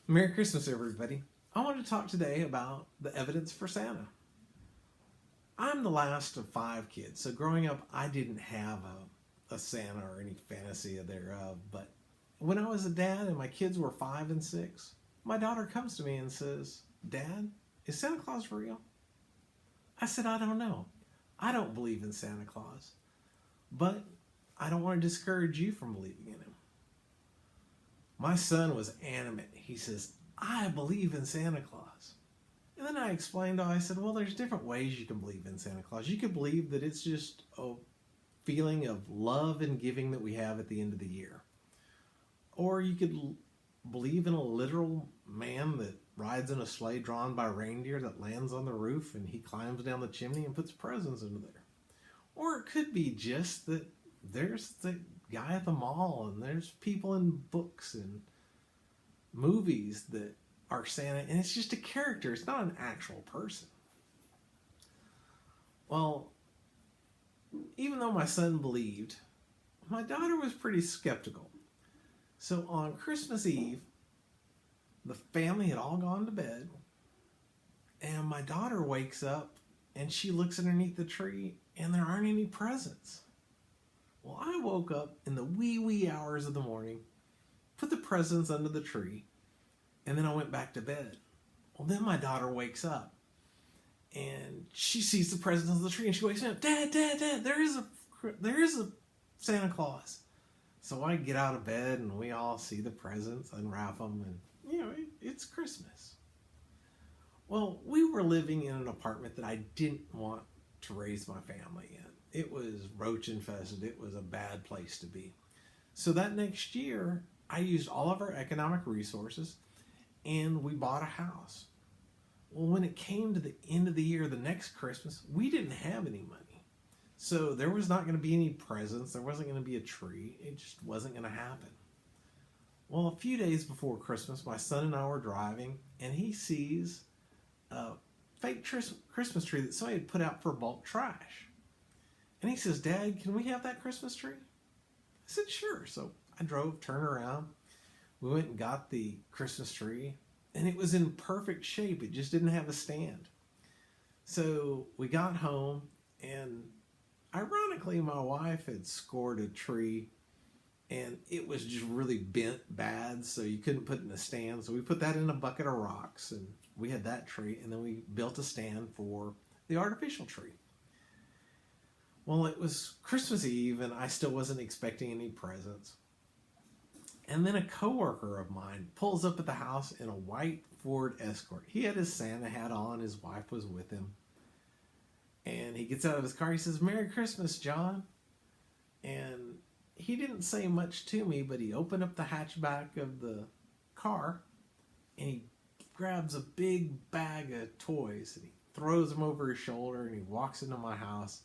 Merry Christmas, everybody. I want to talk today about the evidence for Santa. I'm the last of 5 kids, so growing up, I didn't have a Santa or any fantasy thereof. But when I was a dad and my kids were 5 and 6, my daughter comes to me and says, "Dad, is Santa Claus real?" I said, "I don't know. I don't believe in Santa Claus, but I don't want to discourage you from believing in him." My son was animate. He says, "I believe in Santa Claus." And then I explained, I said, well, there's different ways you can believe in Santa Claus. You could believe that it's just a feeling of love and giving that we have at the end of the year. Or you could believe in a literal man that rides in a sleigh drawn by reindeer that lands on the roof and he climbs down the chimney and puts presents into there. Or it could be just that there's the guy at the mall and there's people in books and movies that are Santa, and it's just a character. It's not an actual person. Well, even though my son believed, my daughter was pretty skeptical. So on Christmas Eve, the family had all gone to bed, and my daughter wakes up and she looks underneath the tree and there aren't any presents. Well, I woke up in the wee hours of the morning, put the presents under the tree, and then I went back to bed. Well, then my daughter wakes up and she sees the presents under the tree and she wakes up, Dad, there is a Santa Claus. So I get out of bed and we all see the presents, unwrap them, and it's Christmas. Well, we were living in an apartment that I didn't want to raise my family in. It was roach infested. It was a bad place to be. So that next year, I used all of our economic resources and we bought a house. Well, when it came to the end of the year, the next Christmas, we didn't have any money. So there was not going to be any presents. There wasn't going to be a tree. It just wasn't going to happen. Well, a few days before Christmas, my son and I were driving and he sees a fake Christmas tree that somebody had put out for bulk trash. And he says, "Dad, can we have that Christmas tree?" I said, "Sure." So I drove, turned around. We went and got the Christmas tree, and it was in perfect shape. It just didn't have a stand. So we got home, and ironically, my wife had scored a tree, and it was just really bent bad, so you couldn't put it in a stand. So we put that in a bucket of rocks, and we had that tree, and then we built a stand for the artificial tree. Well, it was Christmas Eve, and I still wasn't expecting any presents. And then a coworker of mine pulls up at the house in a white Ford Escort. He had his Santa hat on. His wife was with him. And he gets out of his car. He says, "Merry Christmas, John." And he didn't say much to me, but he opened up the hatchback of the car, and he grabs a big bag of toys, and he throws them over his shoulder, and he walks into my house,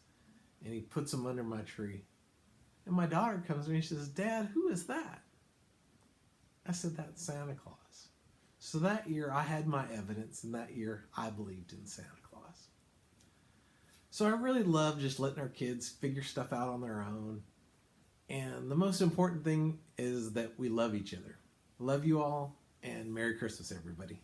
and he puts them under my tree. And my daughter comes to me and she says, "Dad, who is that?" I said, "That's Santa Claus." So that year I had my evidence, and that year I believed in Santa Claus. So I really love just letting our kids figure stuff out on their own. And the most important thing is that we love each other. Love you all, and Merry Christmas, everybody.